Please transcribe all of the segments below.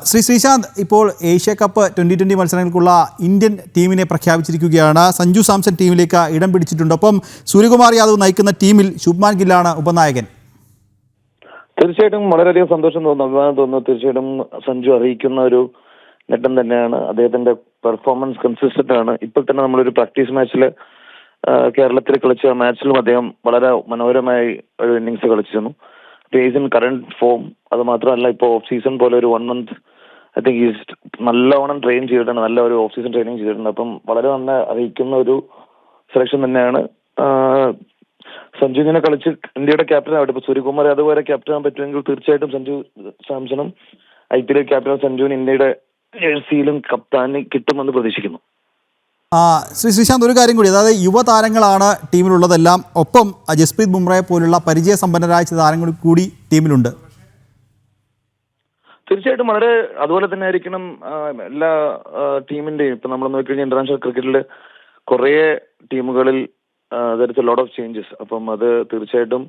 ശ്രീ ശ്രീശാന്ത്, ഇപ്പോൾ Asia cup 2020 മത്സരങ്ങൾക്കുള്ള Indian ടീമിനെ പ്രഖ്യാപിച്ചിരിക്കുകയാണ്. സഞ്ജു സാംസൺ ടീമിലേക്ക് ഇടം പിടിച്ചിട്ടുണ്ട്. ഒപ്പം സൂര്യകുമാർ യാദവ് നയിക്കുന്ന ടീമിൽ ശുഭ്മാൻ ഗില്ലാണ് ഉപനായകൻ. തീർച്ചയായിട്ടും വളരെയധികം സന്തോഷം തോന്നുന്നു, അഭിമാനം തോന്നുന്നു. തീർച്ചയായിട്ടും സഞ്ജു അറിയിക്കുന്ന ഒരു നേട്ടം തന്നെയാണ്. അദ്ദേഹത്തിന്റെ പെർഫോമൻസ് കൺസിസ്റ്റന്റ് ആണ്. ഇപ്പോൾ തന്നെ നമ്മളൊരു പ്രാക്ടീസ് മാച്ചിൽ കേരളത്തിൽ കളിച്ച മാച്ചിലും അദ്ദേഹം വളരെ മനോഹരമായി ഒരു ഇന്നിങ്സ് കളിച്ചിരുന്നു. Is in current form. അത് മാത്രമല്ല, ഇപ്പോൾ ഓഫ് സീസൺ പോലെ ഒരു 1 month ഐ തിങ്ക് ഈസ് നല്ലവണ്ണം ട്രെയിൻ ചെയ്തിട്ടുണ്ട്, നല്ല ഒരു ഓഫ് സീസൺ ട്രെയിനിങ് ചെയ്തിട്ടുണ്ട്. അപ്പം വളരെ നന്നായി അറിയിക്കുന്ന ഒരു സെലക്ഷൻ തന്നെയാണ്. സഞ്ജു ഇങ്ങനെ കളിച്ച് ഇന്ത്യയുടെ ക്യാപ്റ്റൻ ആവട്ടെ. ഇപ്പോൾ സൂര്യകുമാർ യാദവ് വരെ ക്യാപ്റ്റൻ ആകാൻ പറ്റുമെങ്കിൽ തീർച്ചയായിട്ടും സഞ്ജു സാംസണും IPL ക്യാപ്റ്റൻ സഞ്ജുവിന് ഇന്ത്യയുടെ ജേഴ്സിയിലും കപ്താന് കിട്ടുമെന്ന് പ്രതീക്ഷിക്കുന്നു. ശ്രീ ശ്രീശാന്ത്, ഒരു കാര്യം കൂടി, അതായത് യുവതാരങ്ങളാണ് ടീമിലുള്ളതെല്ലാം. ഒപ്പം ജസ്പ്രീത് ബുംറയെ പോലുള്ള പരിചയസമ്പന്നരായ ചില താരങ്ങൾ കൂടി ടീമിലുണ്ട്. തീർച്ചയായിട്ടും വളരെ അതുപോലെ തന്നെ ആയിരിക്കണം എല്ലാ ടീമിന്റെയും. ഇപ്പൊ നമ്മൾ നോക്കിക്കഴിഞ്ഞാൽ ഇന്റർനാഷണൽ ക്രിക്കറ്റിൽ കുറേ ടീമുകളിൽ ലോട്ട് ഓഫ് ചേഞ്ചസ്. അപ്പം അത് തീർച്ചയായിട്ടും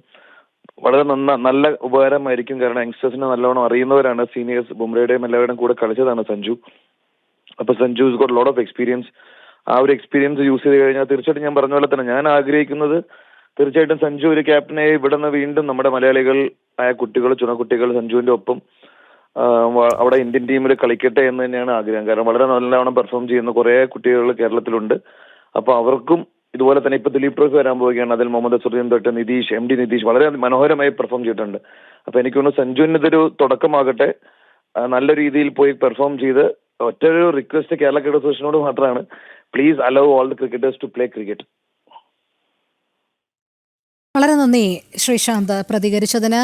വളരെ നല്ല ഉപകാരമായിരിക്കും. കാരണം യങ്സ്റ്റേഴ്സിനെ നല്ലവണ്ണം അറിയുന്നവരാണ്. സീനിയേഴ്സ് ബുംറയുടെയും എല്ലാവരുടെയും കൂടെ കളിച്ചതാണ് സഞ്ജു. അപ്പൊ Sanju is got lot of experience. ആ ഒരു എക്സ്പീരിയൻസ് യൂസ് ചെയ്ത് കഴിഞ്ഞാൽ തീർച്ചയായിട്ടും ഞാൻ പറഞ്ഞ പോലെ തന്നെ ഞാൻ ആഗ്രഹിക്കുന്നത് തീർച്ചയായിട്ടും സഞ്ജു ഒരു ക്യാപ്റ്റനായി ഇവിടെ നിന്ന് വീണ്ടും നമ്മുടെ മലയാളികൾ ആയ കുട്ടികൾ, ചുണക്കുട്ടികൾ സഞ്ജുവിന്റെ ഒപ്പം അവിടെ ഇന്ത്യൻ ടീമിൽ കളിക്കട്ടെ എന്ന് തന്നെയാണ് ആഗ്രഹം. കാരണം വളരെ നല്ലവണ്ണം പെർഫോം ചെയ്യുന്ന കുറെ കുട്ടികൾ കേരളത്തിലുണ്ട്. അപ്പൊ അവർക്കും ഇതുപോലെ തന്നെ ഇപ്പൊ ദിലീപ് ട്രോഫി വരാൻ പോവുകയാണ്. അതിൽ മുഹമ്മദ് സുർജൻ തൊട്ട് MD നിതീഷ് വളരെ മനോഹരമായി പെർഫോം ചെയ്തിട്ടുണ്ട്. അപ്പൊ എനിക്ക് തോന്നുന്നു സഞ്ജുവിന് ഇതൊരു തുടക്കമാകട്ടെ. നല്ല രീതിയിൽ പോയി പെർഫോം ചെയ്ത് ഒറ്റൊരു റിക്വസ്റ്റ് കേരള ക്രിക്കറ്റ് അസോസിയേഷനോട് മാത്രമാണ്, please allow all the cricketers to play cricket. വളരെ നന്ദി ശ്രീശാന്ത് പ്രതികരിച്ചതിന്.